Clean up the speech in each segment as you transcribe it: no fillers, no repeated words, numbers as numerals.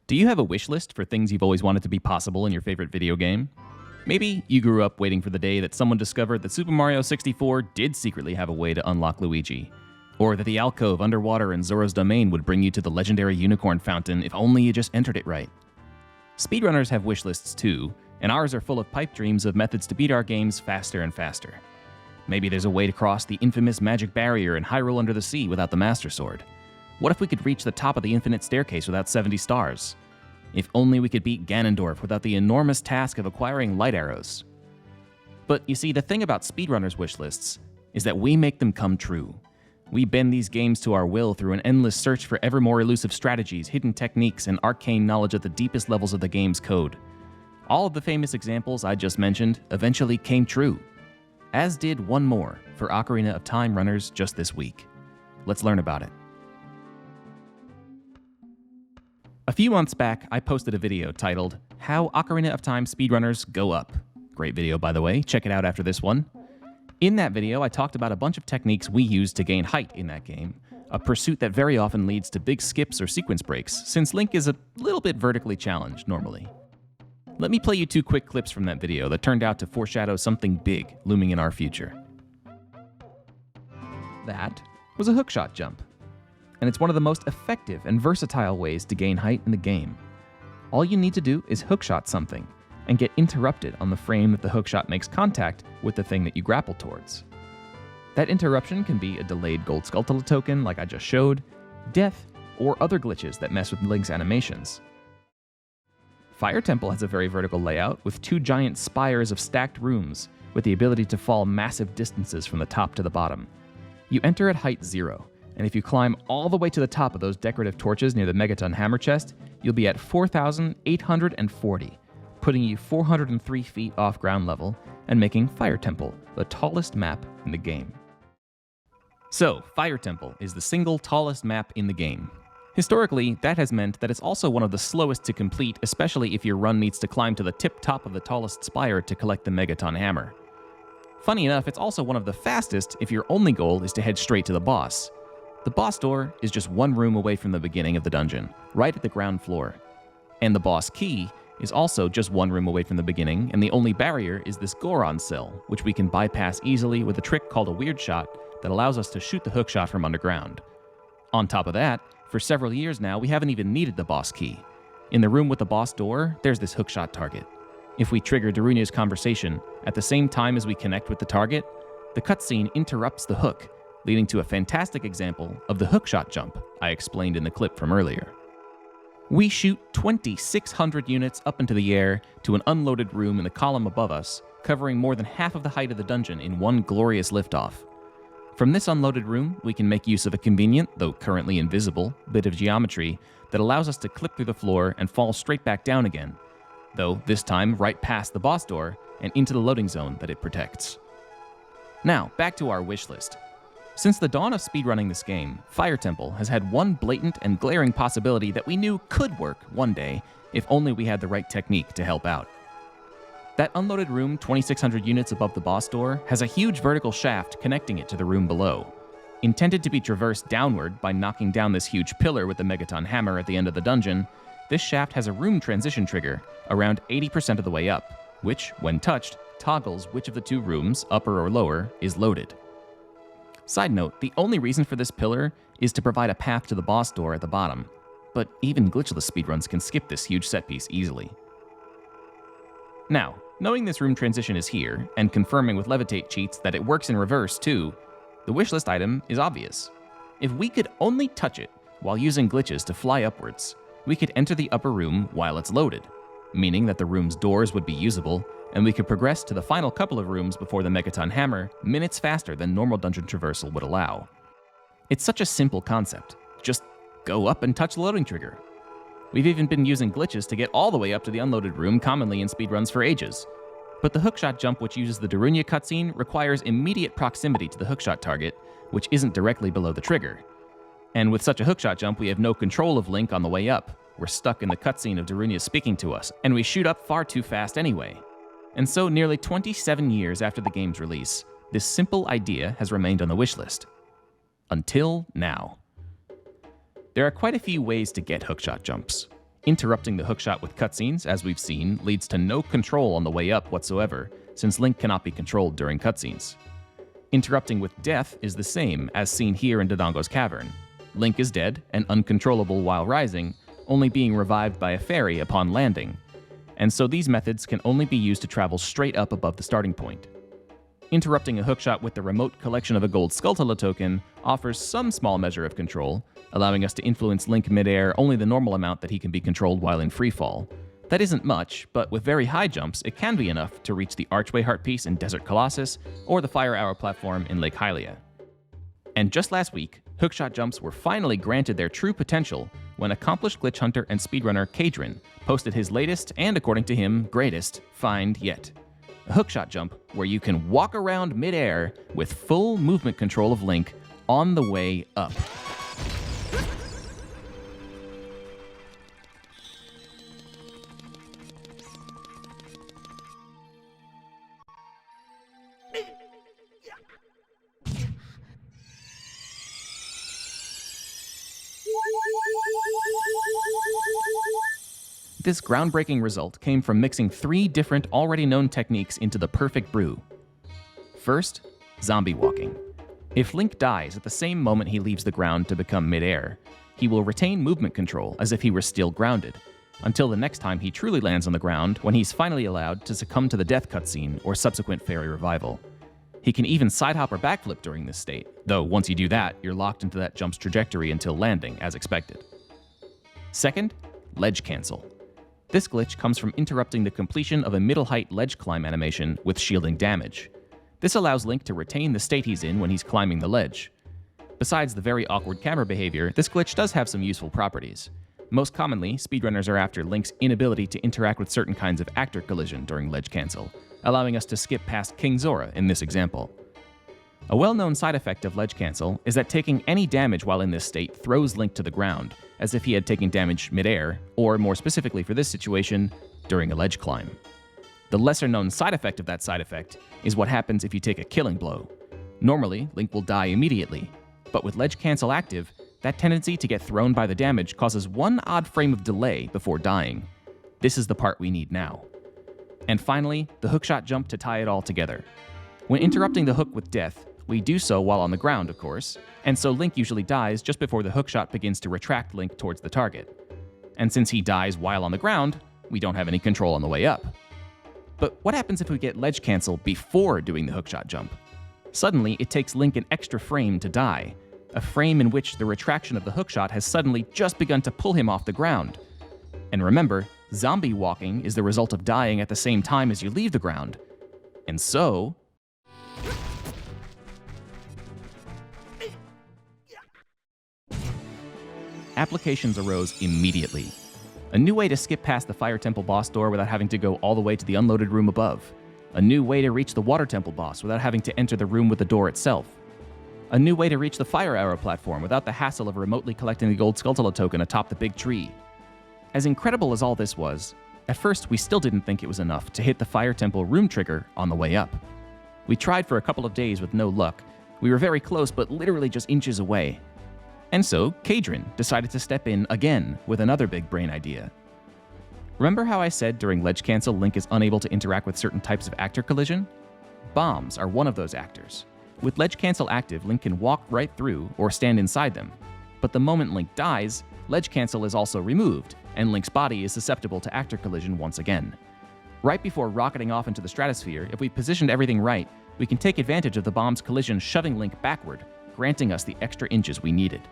Do you have a wish list for things you've always wanted to be possible in your favorite video game? Maybe you grew up waiting for the day that someone discovered that Super Mario 64 did secretly have a way to unlock Luigi. Or that the alcove underwater in Zora's Domain would bring you to the legendary unicorn fountain if only you just entered it right. Speedrunners have wish lists too, and ours are full of pipe dreams of methods to beat our games faster and faster. Maybe there's a way to cross the infamous magic barrier in Hyrule Under the Sea without the Master Sword. What if we could reach the top of the infinite staircase without 70 stars? If only we could beat Ganondorf without the enormous task of acquiring light arrows. But you see, the thing about speedrunners' wish lists is that we make them come true. We bend these games to our will through an endless search for ever more elusive strategies, hidden techniques, and arcane knowledge at the deepest levels of the game's code. All of the famous examples I just mentioned eventually came true, as did one more for Ocarina of Time runners just this week. Let's learn about it. A few months back, I posted a video titled, How Ocarina of Time Speedrunners Go Up. Great video, by the way. Check it out after this one. In that video, I talked about a bunch of techniques we use to gain height in that game, a pursuit that very often leads to big skips or sequence breaks, since Link is a little bit vertically challenged normally. Let me play you two quick clips from that video that turned out to foreshadow something big looming in our future. That was a hookshot jump, and it's one of the most effective and versatile ways to gain height in the game. All you need to do is hookshot something, and get interrupted on the frame that the hookshot makes contact with the thing that you grapple towards. That interruption can be a delayed gold Skulltula token like I just showed, death, or other glitches that mess with Link's animations. Fire Temple has a very vertical layout with two giant spires of stacked rooms with the ability to fall massive distances from the top to the bottom. You enter at height 0, and if you climb all the way to the top of those decorative torches near the Megaton Hammer Chest, you'll be at 4,840, putting you 403 feet off ground level and making Fire Temple the tallest map in the game. So, Fire Temple is the single tallest map in the game. Historically, that has meant that it's also one of the slowest to complete, especially if your run needs to climb to the tip top of the tallest spire to collect the Megaton Hammer. Funny enough, it's also one of the fastest if your only goal is to head straight to the boss. The boss door is just one room away from the beginning of the dungeon, right at the ground floor. And the boss key is also just one room away from the beginning, and the only barrier is this Goron cell, which we can bypass easily with a trick called a weird shot that allows us to shoot the hookshot from underground. On top of that, for several years now, we haven't even needed the boss key. In the room with the boss door, there's this hookshot target. If we trigger Darunia's conversation at the same time as we connect with the target, the cutscene interrupts the hook, leading to a fantastic example of the hookshot jump I explained in the clip from earlier. We shoot 2,600 units up into the air to an unloaded room in the column above us, covering more than half of the height of the dungeon in one glorious liftoff. From this unloaded room, we can make use of a convenient, though currently invisible, bit of geometry that allows us to clip through the floor and fall straight back down again, though this time right past the boss door and into the loading zone that it protects. Now, back to our wish list. Since the dawn of speedrunning this game, Fire Temple has had one blatant and glaring possibility that we knew could work one day if only we had the right technique to help out. That unloaded room 2,600 units above the boss door has a huge vertical shaft connecting it to the room below. Intended to be traversed downward by knocking down this huge pillar with the Megaton Hammer at the end of the dungeon, this shaft has a room transition trigger around 80% of the way up, which, when touched, toggles which of the two rooms, upper or lower, is loaded. Side note, the only reason for this pillar is to provide a path to the boss door at the bottom, but even glitchless speedruns can skip this huge set piece easily. Now, knowing this room transition is here, and confirming with Levitate cheats that it works in reverse too, the wishlist item is obvious. If we could only touch it while using glitches to fly upwards, we could enter the upper room while it's loaded, meaning that the room's doors would be usable, and we could progress to the final couple of rooms before the Megaton Hammer minutes faster than normal dungeon traversal would allow. It's such a simple concept. Just go up and touch the loading trigger. We've even been using glitches to get all the way up to the unloaded room commonly in speedruns for ages. But the hookshot jump which uses the Darunia cutscene requires immediate proximity to the hookshot target, which isn't directly below the trigger. And with such a hookshot jump, we have no control of Link on the way up. We're stuck in the cutscene of Darunia speaking to us, and we shoot up far too fast anyway. And so nearly 27 years after the game's release, this simple idea has remained on the wishlist. Until now. There are quite a few ways to get hookshot jumps. Interrupting the hookshot with cutscenes, as we've seen, leads to no control on the way up whatsoever, since Link cannot be controlled during cutscenes. Interrupting with death is the same, as seen here in Dodongo's Cavern. Link is dead and uncontrollable while rising, only being revived by a fairy upon landing, and so these methods can only be used to travel straight up above the starting point. Interrupting a hookshot with the remote collection of a gold Skulltula token offers some small measure of control, allowing us to influence Link midair only the normal amount that he can be controlled while in freefall. That isn't much, but with very high jumps, it can be enough to reach the Archway Heart Piece in Desert Colossus or the Fire Arrow platform in Lake Hylia. And just last week, hookshot jumps were finally granted their true potential when accomplished glitch hunter and speedrunner Kadrin posted his latest and, according to him, greatest find yet. A hookshot jump where you can walk around midair with full movement control of Link on the way up. This groundbreaking result came from mixing 3 different already known techniques into the perfect brew. First, zombie walking. If Link dies at the same moment he leaves the ground to become midair, he will retain movement control as if he were still grounded, until the next time he truly lands on the ground when he's finally allowed to succumb to the death cutscene or subsequent fairy revival. He can even side hop or backflip during this state, though once you do that, you're locked into that jump's trajectory until landing, as expected. Second, ledge cancel. This glitch comes from interrupting the completion of a middle-height ledge climb animation with shielding damage. This allows Link to retain the state he's in when he's climbing the ledge. Besides the very awkward camera behavior, this glitch does have some useful properties. Most commonly, speedrunners are after Link's inability to interact with certain kinds of actor collision during ledge cancel, allowing us to skip past King Zora in this example. A well-known side effect of ledge cancel is that taking any damage while in this state throws Link to the ground, as if he had taken damage midair, or more specifically for this situation, during a ledge climb. The lesser-known side effect of that side effect is what happens if you take a killing blow. Normally, Link will die immediately, but with ledge cancel active, that tendency to get thrown by the damage causes one odd frame of delay before dying. This is the part we need now. And finally, the hookshot jump to tie it all together. When interrupting the hook with death, we do so while on the ground, of course, and so Link usually dies just before the hookshot begins to retract Link towards the target. And since he dies while on the ground, we don't have any control on the way up. But what happens if we get ledge cancel before doing the hookshot jump? Suddenly, it takes Link an extra frame to die, a frame in which the retraction of the hookshot has suddenly just begun to pull him off the ground. And remember, zombie walking is the result of dying at the same time as you leave the ground. And so, applications arose immediately. A new way to skip past the Fire Temple boss door without having to go all the way to the unloaded room above. A new way to reach the Water Temple boss without having to enter the room with the door itself. A new way to reach the Fire Arrow platform without the hassle of remotely collecting the gold Skulltula token atop the big tree. As incredible as all this was, at first we still didn't think it was enough to hit the Fire Temple room trigger on the way up. We tried for a couple of days with no luck. We were very close, but literally just inches away. And so, Kadrin decided to step in again with another big brain idea. Remember how I said during ledge cancel Link is unable to interact with certain types of actor collision? Bombs are one of those actors. With ledge cancel active, Link can walk right through or stand inside them. But the moment Link dies, ledge cancel is also removed, and Link's body is susceptible to actor collision once again. Right before rocketing off into the stratosphere, if we positioned everything right, we can take advantage of the bomb's collision shoving Link backward, granting us the extra inches we needed.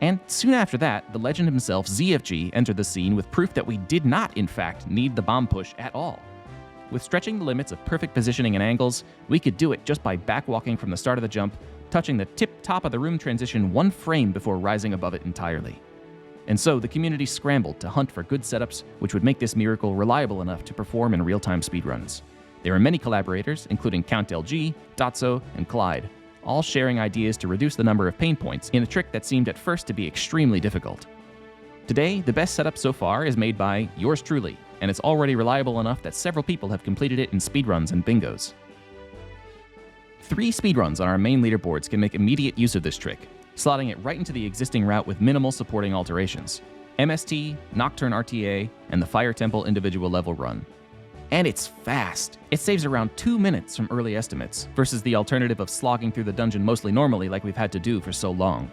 And soon after that, the legend himself, ZFG, entered the scene with proof that we did not, in fact, need the bomb push at all. With stretching the limits of perfect positioning and angles, we could do it just by backwalking from the start of the jump, touching the tip-top of the room transition one frame before rising above it entirely. And so the community scrambled to hunt for good setups which would make this miracle reliable enough to perform in real-time speedruns. There were many collaborators, including Count LG, Dotso, and Clyde, all sharing ideas to reduce the number of pain points in a trick that seemed at first to be extremely difficult. Today, the best setup so far is made by yours truly, and it's already reliable enough that several people have completed it in speedruns and bingos. 3 speedruns on our main leaderboards can make immediate use of this trick, slotting it right into the existing route with minimal supporting alterations. MST, Nocturne RTA, and the Fire Temple individual level run. And it's fast. It saves around 2 minutes from early estimates, versus the alternative of slogging through the dungeon mostly normally like we've had to do for so long.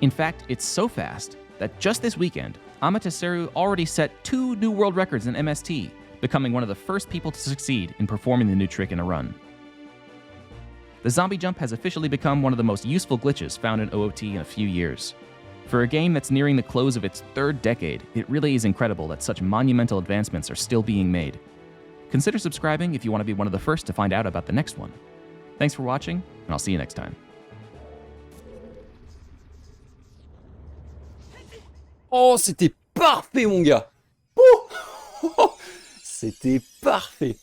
In fact, it's so fast that just this weekend, Amaterasu already set 2 new world records in MST, becoming one of the first people to succeed in performing the new trick in a run. The zombie jump has officially become one of the most useful glitches found in OOT in a few years. For a game that's nearing the close of its 3rd decade, it really is incredible that such monumental advancements are still being made. Consider subscribing if you want to be one of the first to find out about the next one. Thanks for watching, and I'll see you next time. Oh, c'était parfait, mon gars! Oh c'était parfait!